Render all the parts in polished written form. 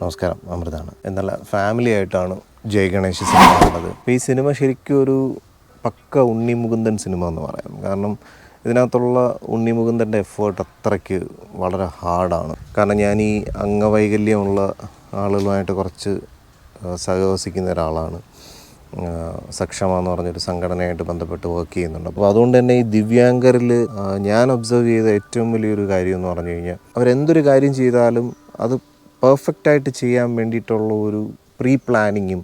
നമസ്കാരം, അമൃതാണ്. എന്നാൽ ഫാമിലി ആയിട്ടാണ് ജയ് ഗണേഷ് സിനിമ കണ്ടത്. അപ്പോൾ ഈ സിനിമ ശരിക്കും ഒരു പക്ക ഉണ്ണി മുകുന്ദൻ സിനിമ എന്ന് പറയാം. കാരണം ഇതിനകത്തുള്ള ഉണ്ണി മുകുന്ദൻ്റെ എഫേർട്ട് അത്രയ്ക്ക് വളരെ ഹാർഡാണ്. കാരണം ഞാൻ ഈ അംഗവൈകല്യമുള്ള ആളുകളുമായിട്ട് കുറച്ച് സഹവസിക്കുന്ന ഒരാളാണ്. സക്ഷമ എന്ന് പറഞ്ഞൊരു സംഘടനയായിട്ട് ബന്ധപ്പെട്ട് വർക്ക് ചെയ്യുന്നുണ്ട്. അപ്പോൾ അതുകൊണ്ട് തന്നെ ഈ ദിവ്യാംഗരിൽ ഞാൻ ഒബ്സർവ് ചെയ്ത ഏറ്റവും വലിയൊരു കാര്യം എന്ന് പറഞ്ഞു കഴിഞ്ഞാൽ അവരെന്തൊരു കാര്യം ചെയ്താലും അത് പെർഫെക്റ്റായിട്ട് ചെയ്യാൻ വേണ്ടിയിട്ടുള്ള ഒരു പ്രീ പ്ലാനിങ്ങും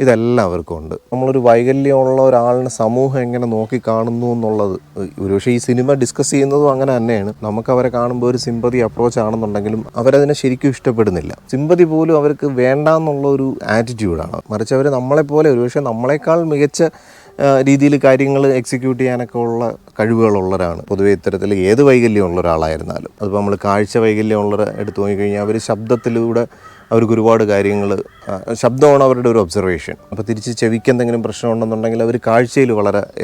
ഇതെല്ലാം അവർക്കും ഉണ്ട്. നമ്മളൊരു വൈകല്യമുള്ള ഒരാളിനെ സമൂഹം എങ്ങനെ നോക്കി കാണുന്നു എന്നുള്ളത് ഒരുപക്ഷെ ഈ സിനിമ ഡിസ്കസ് ചെയ്യുന്നതും അങ്ങനെ തന്നെയാണ്. നമുക്ക് അവരെ കാണുമ്പോൾ ഒരു സിമ്പതി അപ്രോച്ച് ആണെന്നുണ്ടെങ്കിലും അവരതിനെ ശരിക്കും ഇഷ്ടപ്പെടുന്നില്ല. സിമ്പതി പോലും അവർക്ക് വേണ്ടാന്നുള്ള ഒരു ആറ്റിറ്റ്യൂഡാണ്. മറിച്ച് അവർ നമ്മളെപ്പോലെ ഒരുപക്ഷെ നമ്മളെക്കാൾ മികച്ച രീതിയിൽ കാര്യങ്ങൾ എക്സിക്യൂട്ട് ചെയ്യാനൊക്കെ ഉള്ള കഴിവുകളുള്ളവരാണ്. പൊതുവേ ഇത്തരത്തിൽ ഏത് വൈകല്യമുള്ള ഒരാളായിരുന്നാലും, അതിപ്പോൾ നമ്മൾ കാഴ്ച വൈകല്യമുള്ള എടുത്തു നോക്കിക്കഴിഞ്ഞാൽ അവർ ശബ്ദത്തിലൂടെ അവർക്ക് ഒരുപാട് കാര്യങ്ങൾ, ശബ്ദമാണ് അവരുടെ ഒരു ഒബ്സർവേഷൻ. അപ്പോൾ തിരിച്ച് ചെവിക്ക് എന്തെങ്കിലും പ്രശ്നമുണ്ടെന്നുണ്ടെങ്കിൽ അവർ കാഴ്ചയിൽ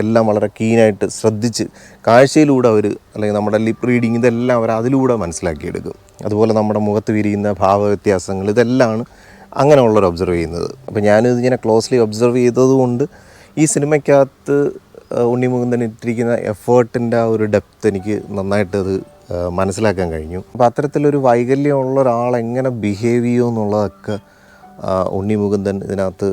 എല്ലാം വളരെ കീനായിട്ട് ശ്രദ്ധിച്ച് കാഴ്ചയിലൂടെ അവർ, അല്ലെങ്കിൽ നമ്മുടെ ലിപ്പ് റീഡിങ്, ഇതെല്ലാം അവർ അതിലൂടെ മനസ്സിലാക്കിയെടുക്കും. അതുപോലെ നമ്മുടെ മുഖത്ത് വിരിയുന്ന ഭാവവ്യത്യാസങ്ങൾ, ഇതെല്ലാമാണ് അങ്ങനെയുള്ളവർ ഒബ്സർവ് ചെയ്യുന്നത്. അപ്പോൾ ഞാനിത് ഇങ്ങനെ ക്ലോസ്ലി ഒബ്സർവ് ചെയ്തതുകൊണ്ട് ഈ സിനിമയ്ക്കകത്ത് ഉണ്ണി മുകുന്ദൻ ഇട്ടിരിക്കുന്ന എഫേർട്ടിൻ്റെ ആ ഒരു ഡെപ്ത് എനിക്ക് നന്നായിട്ടത് മനസ്സിലാക്കാൻ കഴിഞ്ഞു. അപ്പോൾ അത്തരത്തിലൊരു വൈകല്യമുള്ള ഒരാളെങ്ങനെ ബിഹേവ് ചെയ്യുമോ എന്നുള്ളതൊക്കെ ഉണ്ണി മുകുന്ദൻ ഇതിനകത്ത്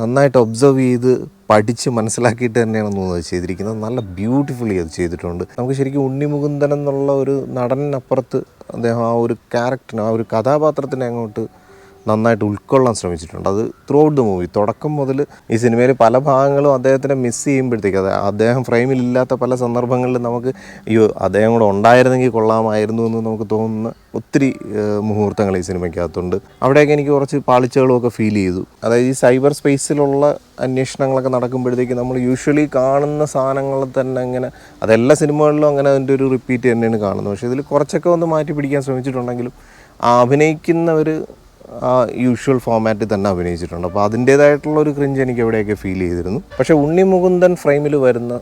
നന്നായിട്ട് ഒബ്സർവ് ചെയ്ത് പഠിച്ച് മനസ്സിലാക്കിയിട്ട് തന്നെയാണ് തോന്നുന്നത് ചെയ്തിരിക്കുന്നത്. നല്ല ബ്യൂട്ടിഫുള്ളി അത് ചെയ്തിട്ടുണ്ട്. നമുക്ക് ശരിക്കും ഉണ്ണി മുകുന്ദൻ എന്നുള്ള ഒരു നടനപ്പുറത്ത് അദ്ദേഹം ആ ഒരു ക്യാരക്ടറിന്, ആ ഒരു കഥാപാത്രത്തിനെ അങ്ങോട്ട് നന്നായിട്ട് ഉൾക്കൊള്ളാൻ ശ്രമിച്ചിട്ടുണ്ട്. അത് ത്രൂ ഔട്ട് ദ മൂവി, തുടക്കം മുതൽ ഈ സിനിമയിൽ പല ഭാഗങ്ങളും അദ്ദേഹത്തിനെ മിസ് ചെയ്യുമ്പോഴത്തേക്ക്, അദ്ദേഹം ഫ്രെയിമിലില്ലാത്ത പല സന്ദർഭങ്ങളിൽ നമുക്ക് അദ്ദേഹം കൂടെ ഉണ്ടായിരുന്നെങ്കിൽ കൊള്ളാമായിരുന്നു എന്ന് നമുക്ക് തോന്നുന്ന ഒത്തിരി മുഹൂർത്തങ്ങൾ ഈ സിനിമയ്ക്കകത്തുണ്ട്. അവിടെയൊക്കെ എനിക്ക് കുറച്ച് പാളിച്ചകളുമൊക്കെ ഫീൽ ചെയ്തു. അതായത് ഈ സൈബർ സ്പേസിലുള്ള അന്വേഷണങ്ങളൊക്കെ നടക്കുമ്പോഴത്തേക്ക് നമ്മൾ യൂഷ്വലി കാണുന്ന സാധനങ്ങൾ തന്നെ ഇങ്ങനെ, അതെല്ലാ സിനിമകളിലും അങ്ങനെ അതിൻ്റെ ഒരു റിപ്പീറ്റ് തന്നെയാണ് കാണുന്നത്. പക്ഷേ ഇതിൽ കുറച്ചൊക്കെ ഒന്ന് മാറ്റി പിടിക്കാൻ ശ്രമിച്ചിട്ടുണ്ടെങ്കിലും ആ അഭിനയിക്കുന്നവർ ആ യൂഷ്വൽ ഫോമാറ്റിൽ തന്നെ അഭിനയിച്ചിട്ടുണ്ട്. അപ്പോൾ അതിൻ്റേതായിട്ടുള്ളൊരു ക്രിഞ്ച് എനിക്ക് എവിടെയൊക്കെ ഫീൽ ചെയ്തിരുന്നു. പക്ഷേ ഉണ്ണി മുകുന്ദൻ ഫ്രെയിമിൽ വരുന്ന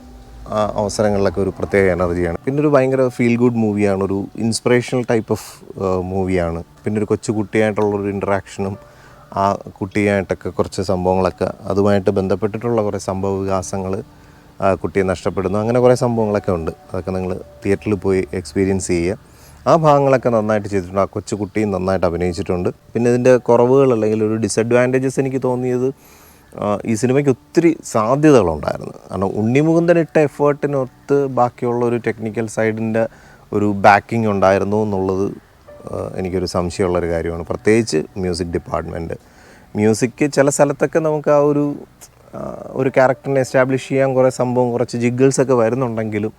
ആ അവസരങ്ങളിലൊക്കെ ഒരു പ്രത്യേക എനർജിയാണ്. പിന്നെ ഒരു ഭയങ്കര ഫീൽ ഗുഡ് മൂവിയാണ്, ഒരു ഇൻസ്പിറേഷണൽ ടൈപ്പ് ഓഫ് മൂവിയാണ്. പിന്നെ ഒരു കൊച്ചു കുട്ടിയായിട്ടുള്ളൊരു ഇൻട്രാക്ഷനും ആ കുട്ടിയായിട്ടൊക്കെ കുറച്ച് സംഭവങ്ങളൊക്കെ, അതുമായിട്ട് ബന്ധപ്പെട്ടിട്ടുള്ള കുറേ സംഭവ വികാസങ്ങൾ, കുട്ടിയെ നഷ്ടപ്പെടുന്നു, അങ്ങനെ കുറേ സംഭവങ്ങളൊക്കെ ഉണ്ട്. അതൊക്കെ നിങ്ങൾ തിയേറ്ററിൽ പോയി എക്സ്പീരിയൻസ് ചെയ്യുക. ആ ഭാഗങ്ങളൊക്കെ നന്നായിട്ട് ചെയ്തിട്ടുണ്ട്. ആ കൊച്ചു കുട്ടിയും നന്നായിട്ട് അഭിനയിച്ചിട്ടുണ്ട്. പിന്നെ ഇതിൻ്റെ കുറവുകൾ അല്ലെങ്കിൽ ഒരു ഡിസഡ്വാൻറ്റേജസ് എനിക്ക് തോന്നിയത്, ഈ സിനിമയ്ക്ക് ഒത്തിരി സാധ്യതകളുണ്ടായിരുന്നു. കാരണം ഉണ്ണി മുകുന്ദൻ ഇട്ട എഫേർട്ടിനൊത്ത് ബാക്കിയുള്ള ഒരു ടെക്നിക്കൽ സൈഡിൻ്റെ ഒരു ബാക്കിംഗ് ഉണ്ടായിരുന്നു എന്നുള്ളത് എനിക്കൊരു സംശയമുള്ളൊരു കാര്യമാണ്. പ്രത്യേകിച്ച് മ്യൂസിക് ഡിപ്പാർട്ട്മെൻറ്റ്. മ്യൂസിക് ചില സ്ഥലത്തൊക്കെ നമുക്ക് ആ ഒരു ക്യാരക്ടറിനെ എസ്റ്റാബ്ലിഷ് ചെയ്യാൻ കുറേ സംഭവം, കുറച്ച് ജിഗിൾസൊക്കെ വരുന്നുണ്ടെങ്കിലും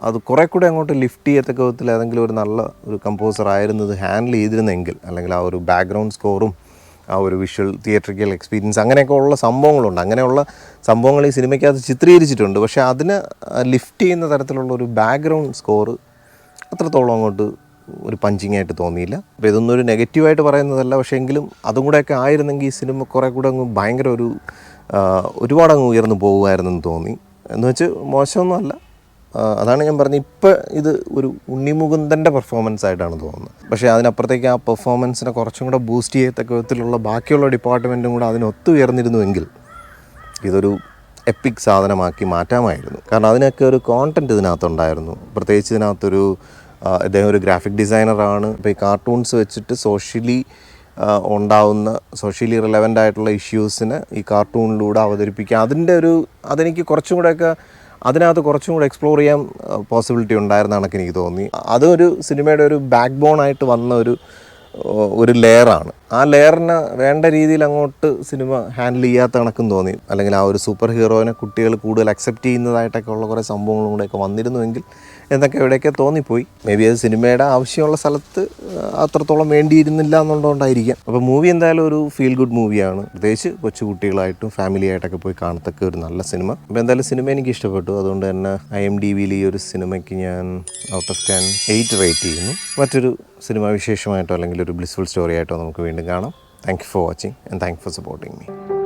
അത് കുറേ കൂടെ അങ്ങോട്ട് ലിഫ്റ്റ് ചെയ്യത്തക്ക വിധത്തിൽ ഏതെങ്കിലും ഒരു നല്ല ഒരു കമ്പോസർ ആയിരുന്നത് ഹാൻഡിൽ ചെയ്തിരുന്നെങ്കിൽ, അല്ലെങ്കിൽ ആ ഒരു ബാക്ക്ഗ്രൗണ്ട് സ്കോറും ആ ഒരു വിഷ്വൽ തിയേറ്ററിക്കൽ എക്സ്പീരിയൻസ്, അങ്ങനെയൊക്കെ ഉള്ള സംഭവങ്ങളുണ്ട്. അങ്ങനെയുള്ള സംഭവങ്ങൾ ഈ സിനിമയ്ക്കകത്ത് ചിത്രീകരിച്ചിട്ടുണ്ട്. പക്ഷേ അതിനെ ലിഫ്റ്റ് ചെയ്യുന്ന തരത്തിലുള്ള ഒരു ബാക്ക്ഗ്രൗണ്ട് സ്കോർ അത്രത്തോളം അങ്ങോട്ട് ഒരു പഞ്ചിങ് ആയിട്ട് തോന്നിയില്ല. അപ്പോൾ ഇതൊന്നും ഒരു നെഗറ്റീവായിട്ട് പറയുന്നതല്ല, പക്ഷേ എങ്കിലും അതും കൂടെയൊക്കെ ആയിരുന്നെങ്കിൽ ഈ സിനിമ കുറേ കൂടെ അങ്ങ് ഭയങ്കര ഒരുപാട് അങ്ങ് ഉയർന്നു പോകുമായിരുന്നെന്ന് തോന്നി. എന്ന് വെച്ച് മോശമൊന്നുമല്ല, അതാണ് ഞാൻ പറഞ്ഞത്. ഇപ്പോൾ ഇത് ഒരു ഉണ്ണി മുകുന്ദൻ്റെ പെർഫോമൻസ് ആയിട്ടാണ് തോന്നുന്നത്. പക്ഷേ അതിനപ്പുറത്തേക്ക് ആ പെർഫോമൻസിനെ കുറച്ചും കൂടെ ബൂസ്റ്റ് ചെയ്യത്തക്ക വിധത്തിലുള്ള ബാക്കിയുള്ള ഡിപ്പാർട്ട്മെൻറ്റും കൂടെ അതിനൊത്തു ഉയർന്നിരുന്നുവെങ്കിൽ ഇതൊരു എപ്പിക് സാധനമാക്കി മാറ്റാമായിരുന്നു. കാരണം അതിനൊക്കെ ഒരു കോണ്ടൻറ്റ് ഇതിനകത്തുണ്ടായിരുന്നു. പ്രത്യേകിച്ച് ഇതിനകത്തൊരു ഇദ്ദേഹം ഒരു ഗ്രാഫിക് ഡിസൈനറാണ്. ഇപ്പോൾ ഈ കാർട്ടൂൺസ് വെച്ചിട്ട് സോഷ്യലി റിലവൻ്റ് ആയിട്ടുള്ള ഇഷ്യൂസിനെ ഈ കാർട്ടൂണിലൂടെ അവതരിപ്പിക്കുക, അതെനിക്ക് കുറച്ചും കൂടെയൊക്കെ അതിനകത്ത് കുറച്ചും കൂടെ എക്സ്പ്ലോർ ചെയ്യാൻ പോസിബിലിറ്റി ഉണ്ടായിരുന്ന കണക്ക് എനിക്ക് തോന്നി. അതൊരു സിനിമയുടെ ഒരു ബാക്ക് ബോൺ ആയിട്ട് വന്ന ഒരു ലെയറാണ്. ആ ലെയറിനെ വേണ്ട രീതിയിൽ അങ്ങോട്ട് സിനിമ ഹാൻഡിൽ ചെയ്യാത്ത കണക്കും തോന്നി. അല്ലെങ്കിൽ ആ ഒരു സൂപ്പർ ഹീറോയിനെ കുട്ടികൾ കൂടുതൽ അക്സെപ്റ്റ് ചെയ്യുന്നതായിട്ടൊക്കെ ഉള്ള കുറേ സംഭവങ്ങളും കൂടെയൊക്കെ വന്നിരുന്നുവെങ്കിൽ എന്നൊക്കെ എവിടെയൊക്കെ തോന്നിപ്പോയി. മേ ബി അത് സിനിമയുടെ ആവശ്യമുള്ള സ്ഥലത്ത് അത്രത്തോളം വേണ്ടിയിരുന്നില്ല എന്നുള്ളതുകൊണ്ടായിരിക്കാം. അപ്പോൾ മൂവി എന്തായാലും ഒരു ഫീൽ ഗുഡ് മൂവിയാണ്. പ്രത്യേകിച്ച് കൊച്ചു കുട്ടികളായിട്ടും ഫാമിലി ആയിട്ടൊക്കെ പോയി കാണത്തക്ക ഒരു നല്ല സിനിമ. അപ്പോൾ എന്തായാലും സിനിമ എനിക്ക് ഇഷ്ടപ്പെട്ടു. അതുകൊണ്ട് തന്നെ IMDbയിൽ ഈ ഒരു സിനിമയ്ക്ക് ഞാൻ ഔട്ട് ഓഫ് 10 8 റേറ്റ് ചെയ്യുന്നു. മറ്റൊരു സിനിമ വിശേഷമായിട്ടോ അല്ലെങ്കിൽ ഒരു ബ്ലിസ്ഫുൾ സ്റ്റോറി ആയിട്ടോ നമുക്ക് വീണ്ടും കാണാം. Thank you for watching and thank you for supporting me.